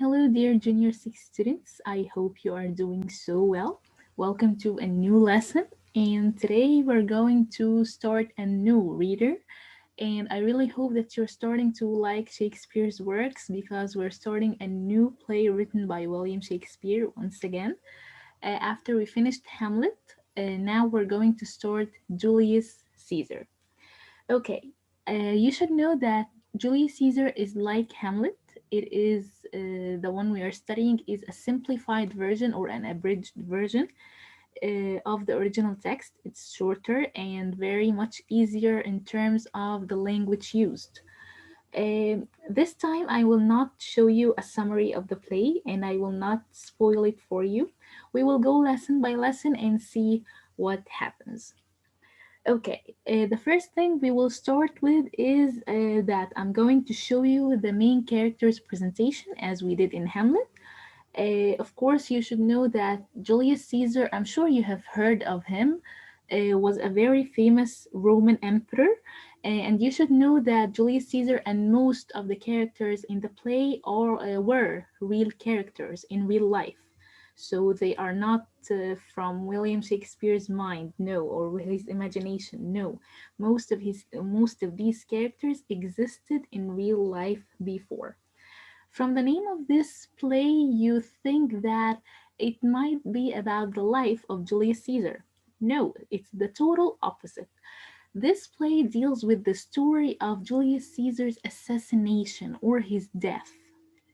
Hello, dear Junior 6 students. I hope you are doing so well. Welcome to a new lesson. And today we're going to start a new reader. And I really hope that you're starting to like Shakespeare's works because we're starting a new play written by William Shakespeare once again. After we finished Hamlet, now we're going to start Julius Caesar. Okay, you should know that Julius Caesar is like Hamlet. It is the one we are studying is a simplified version or an abridged version of the original text. It's shorter and very much easier in terms of the language used. This time, I will not show you a summary of the play and I will not spoil it for you. We will go lesson by lesson and see what happens. Okay, the first thing we will start with is that I'm going to show you the main character's presentation as we did in Hamlet. Of course, you should know that Julius Caesar, I'm sure you have heard of him, was a very famous Roman emperor. And you should know that Julius Caesar and most of the characters in the play were real characters in real life. So they are not from William Shakespeare's mind, no, or his imagination, no. Most of these characters existed in real life before. From the name of this play, you think that it might be about the life of Julius Caesar. No, it's the total opposite. This play deals with the story of Julius Caesar's assassination or his death,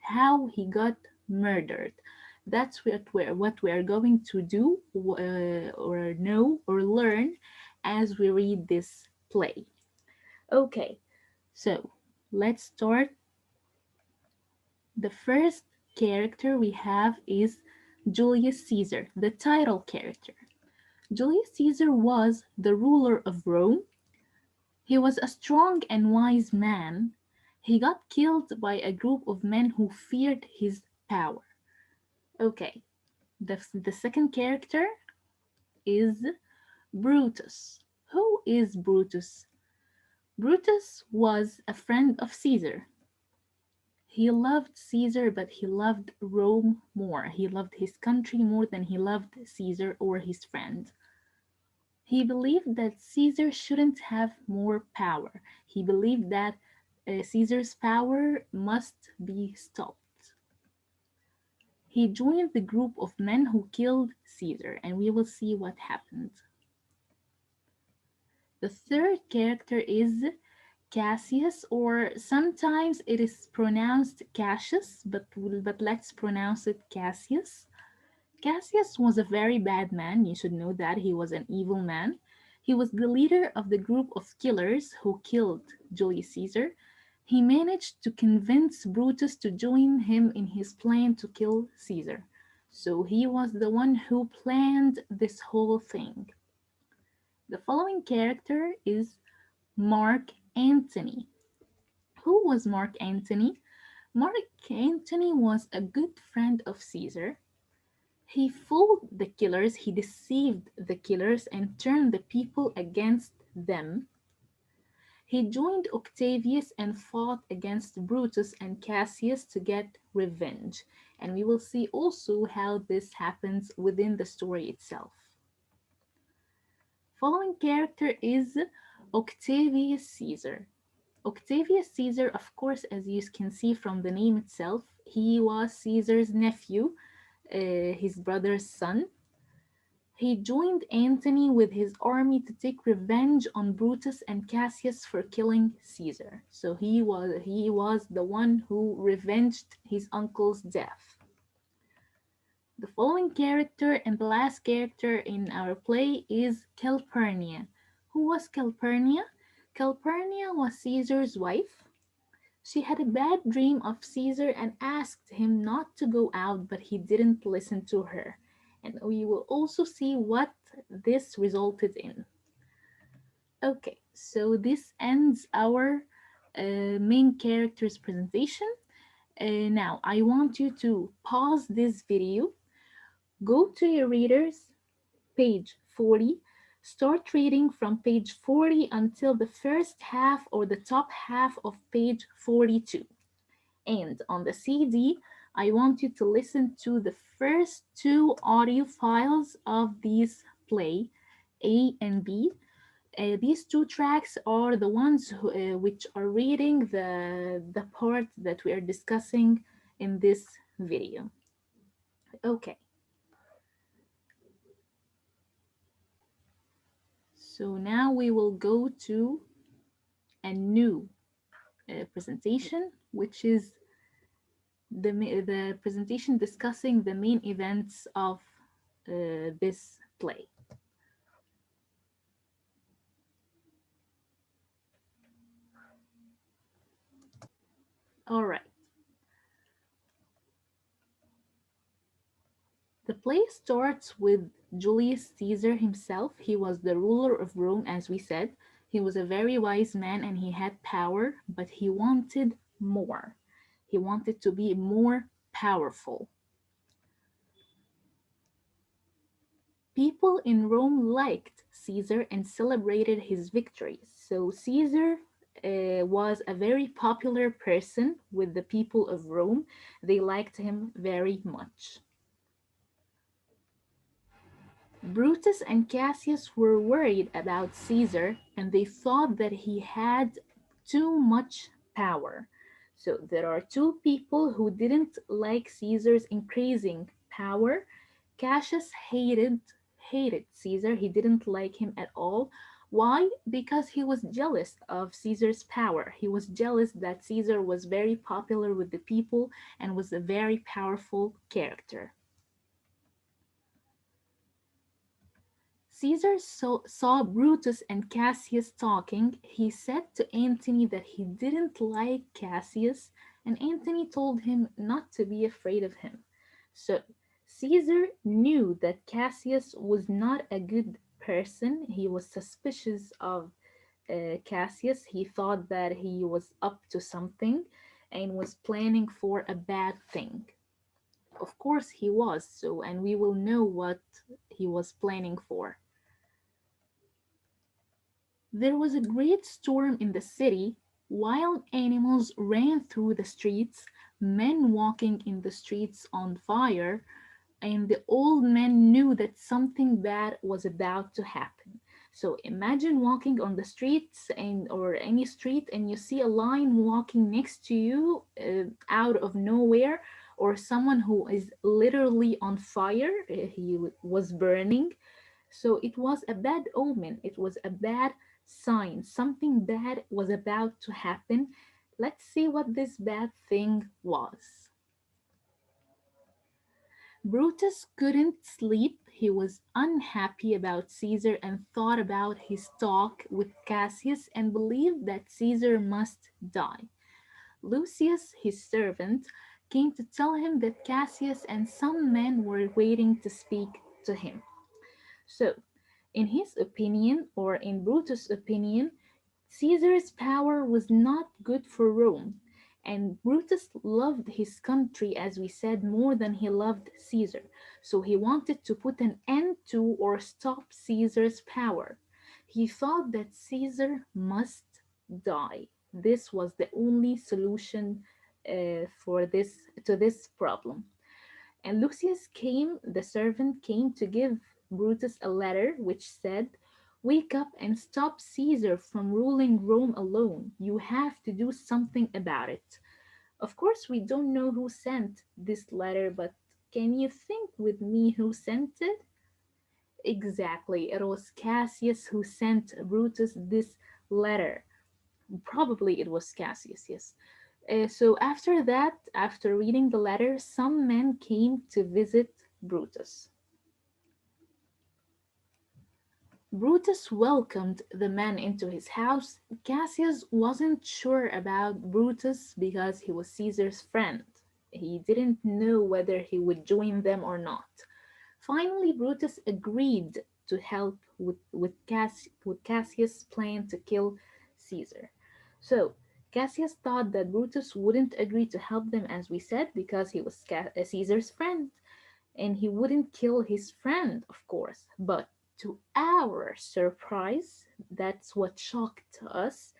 how he got murdered. That's what we are going to do or know or learn as we read this play. Okay, so let's start. The first character we have is Julius Caesar, the title character. Julius Caesar was the ruler of Rome. He was a strong and wise man. He got killed by a group of men who feared his power. Okay, the second character is Brutus. Who is Brutus? Brutus was a friend of Caesar. He loved Caesar, but he loved Rome more. He loved his country more than he loved Caesar or his friend. He believed that Caesar shouldn't have more power. He believed that Caesar's power must be stopped. He joined the group of men who killed Caesar, and we will see what happened. The third character is Cassius, or sometimes it is pronounced Cassius, but let's pronounce it Cassius. Cassius was a very bad man. You should know that he was an evil man. He was the leader of the group of killers who killed Julius Caesar. He managed to convince Brutus to join him in his plan to kill Caesar. So he was the one who planned this whole thing. The following character is Mark Antony. Who was Mark Antony? Mark Antony was a good friend of Caesar. He fooled the killers, he deceived the killers, and turned the people against them. He joined Octavius and fought against Brutus and Cassius to get revenge. And we will see also how this happens within the story itself. Following character is Octavius Caesar. Octavius Caesar, of course, as you can see from the name itself, he was Caesar's nephew, his brother's son. He joined Antony with his army to take revenge on Brutus and Cassius for killing Caesar. So he was the one who revenged his uncle's death. The following character and the last character in our play is Calpurnia. Who was Calpurnia? Calpurnia was Caesar's wife. She had a bad dream of Caesar and asked him not to go out, but he didn't listen to her. And we will also see what this resulted in. Okay, so this ends our main character's presentation. Now, I want you to pause this video, go to your readers, page 40, start reading from page 40 until the first half or the top half of page 42. And on the CD, I want you to listen to the first two audio files of this play, A and B. These two tracks are the ones which are reading the part that we are discussing in this video. Okay, so now we will go to a new presentation, which is the presentation discussing the main events of this play. All right. The play starts with Julius Caesar himself. He was the ruler of Rome, as we said. He was a very wise man and he had power, but he wanted more. He wanted to be more powerful. People in Rome liked Caesar and celebrated his victories. So Caesar was a very popular person with the people of Rome. They liked him very much. Brutus and Cassius were worried about Caesar and they thought that he had too much power. So there are two people who didn't like Caesar's increasing power. Cassius hated Caesar. He didn't like him at all. Why? Because he was jealous of Caesar's power. He was jealous that Caesar was very popular with the people and was a very powerful character. Caesar saw Brutus and Cassius talking. He said to Antony that he didn't like Cassius, and Antony told him not to be afraid of him. So Caesar knew that Cassius was not a good person. He was suspicious of Cassius. He thought that he was up to something and was planning for a bad thing. Of course, he was so, and we will know what he was planning for. There was a great storm in the city. Wild animals ran through the streets, men walking in the streets on fire, and the old man knew that something bad was about to happen. So imagine walking on the streets and or any street and you see a lion walking next to you out of nowhere, or someone who is literally on fire. He was burning. So it was a bad omen. It was a bad sign. Something bad was about to happen. Let's see what this bad thing was. Brutus couldn't sleep. He was unhappy about Caesar and thought about his talk with Cassius and believed that Caesar must die. Lucius, his servant, came to tell him that Cassius and some men were waiting to speak to him. So, in his opinion, or in Brutus' opinion, Caesar's power was not good for Rome, and Brutus loved his country, as we said, more than he loved Caesar. So he wanted to put an end to or stop Caesar's power. He thought that Caesar must die. This was the only solution for this problem. And Lucius came, the servant came to give Brutus a letter which said, "Wake up and stop Caesar from ruling Rome alone. You have to do something about it." Of course, we don't know who sent this letter, but can you think with me who sent it? Exactly, it was Cassius who sent Brutus this letter. Probably it was Cassius, yes. So after that, after reading the letter, some men came to visit Brutus. Brutus welcomed the men into his house. Cassius wasn't sure about Brutus because he was Caesar's friend. He didn't know whether he would join them or not. Finally, Brutus agreed to help with Cassius' plan to kill Caesar. So, Cassius thought that Brutus wouldn't agree to help them, as we said, because he was Caesar's friend and he wouldn't kill his friend, of course. But to our surprise, that's what shocked us,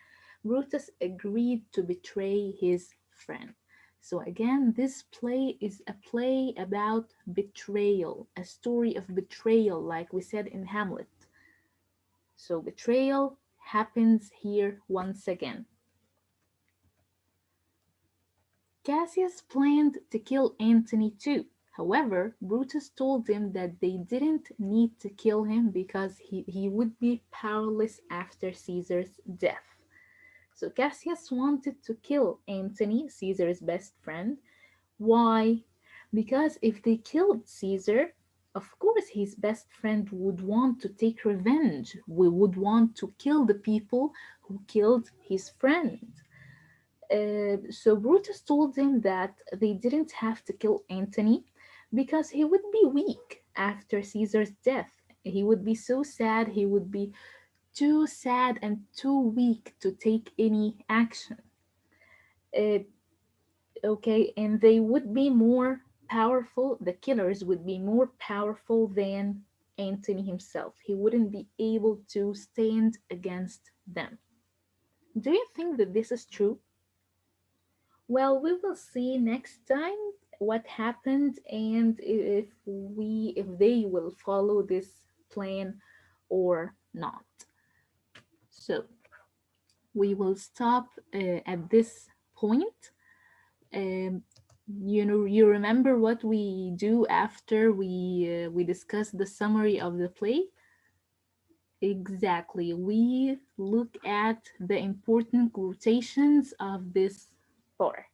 Brutus agreed to betray his friend. So again, this play is a play about betrayal, a story of betrayal, like we said in Hamlet. So betrayal happens here once again. Cassius planned to kill Antony too. However, Brutus told him that they didn't need to kill him because he would be powerless after Caesar's death. So Cassius wanted to kill Antony, Caesar's best friend. Why? Because if they killed Caesar, of course his best friend would want to take revenge. We would want to kill the people who killed his friend. So Brutus told him that they didn't have to kill Antony because he would be weak after Caesar's death. He would be so sad, he would be too sad and too weak to take any action. Uh, okay, and they would be more powerful, the killers would be more powerful than Antony himself. He wouldn't be able to stand against them. Do you think that this is true? Well, we will see next time what happened and if they will follow this plan or not. So we will stop at this point. Um, you remember what we do after we discuss the summary of the play? Exactly. We look at the important quotations of this part.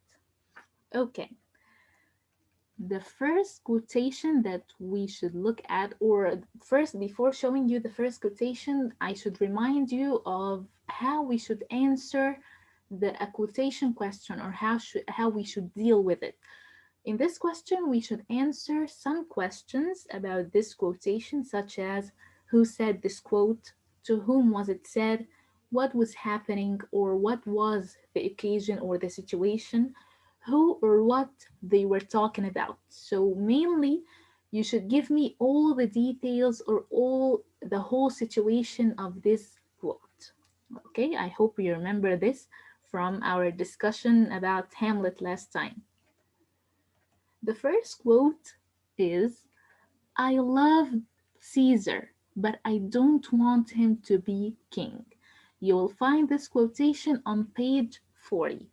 Okay. The first quotation that we should look at, or first, before showing you the first quotation, I should remind you of how we should answer a quotation question, or how we should deal with it. In this question, we should answer some questions about this quotation, such as who said this quote, to whom was it said, what was happening, or what was the occasion or the situation, who or what they were talking about. So, mainly, you should give me all the details or the whole situation of this quote. Okay, I hope you remember this from our discussion about Hamlet last time. The first quote is, I love Caesar, but I don't want him to be king. You will find this quotation on page 40.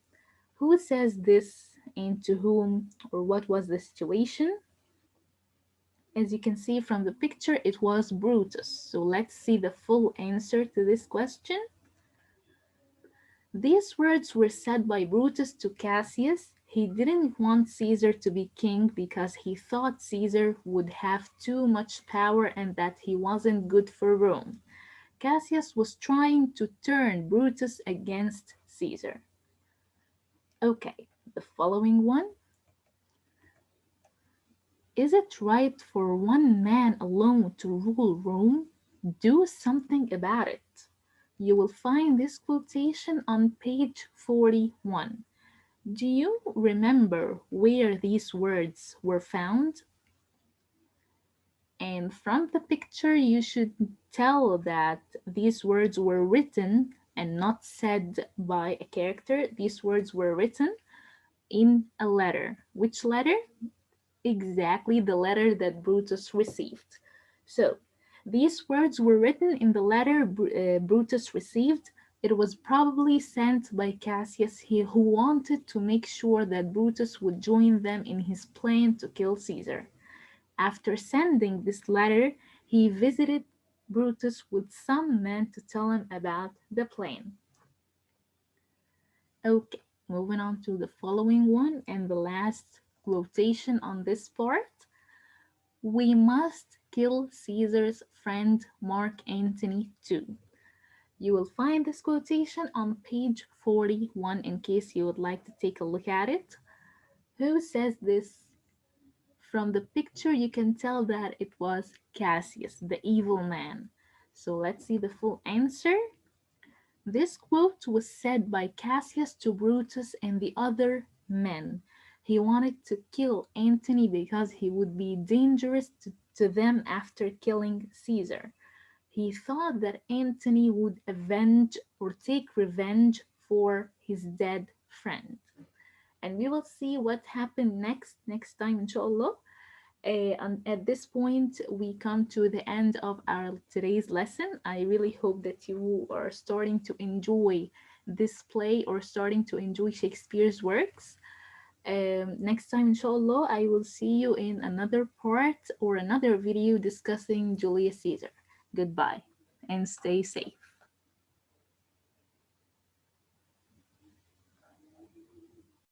Who says this and to whom, or what was the situation? As you can see from the picture, it was Brutus. So let's see the full answer to this question. These words were said by Brutus to Cassius. He didn't want Caesar to be king because he thought Caesar would have too much power and that he wasn't good for Rome. Cassius was trying to turn Brutus against Caesar. Okay, the following one. Is it right for one man alone to rule Rome? Do something about it. You will find this quotation on page 41. Do you remember where these words were found? And from the picture, you should tell that these words were written and not said by a character. These words were written in a letter. Which letter? Exactly the letter that Brutus received. So, these words were written in the letter Brutus received. It was probably sent by Cassius, who wanted to make sure that Brutus would join them in his plan to kill Caesar. After sending this letter, he visited Brutus with some men to tell him about the plan. Okay, moving on to the following one and the last quotation on this part. We must kill Caesar's friend Mark Antony too. You will find this quotation on page 41 in case you would like to take a look at it. Who says this? From the picture, you can tell that it was Cassius, the evil man. So let's see the full answer. This quote was said by Cassius to Brutus and the other men. He wanted to kill Antony because he would be dangerous to them after killing Caesar. He thought that Antony would avenge or take revenge for his dead friend. and we will see what happened next time, inshallah. And at this point, we come to the end of our today's lesson. I really hope that you are starting to enjoy this play or starting to enjoy Shakespeare's works. Next time, inshallah, I will see you in another part or another video discussing Julius Caesar. Goodbye and stay safe.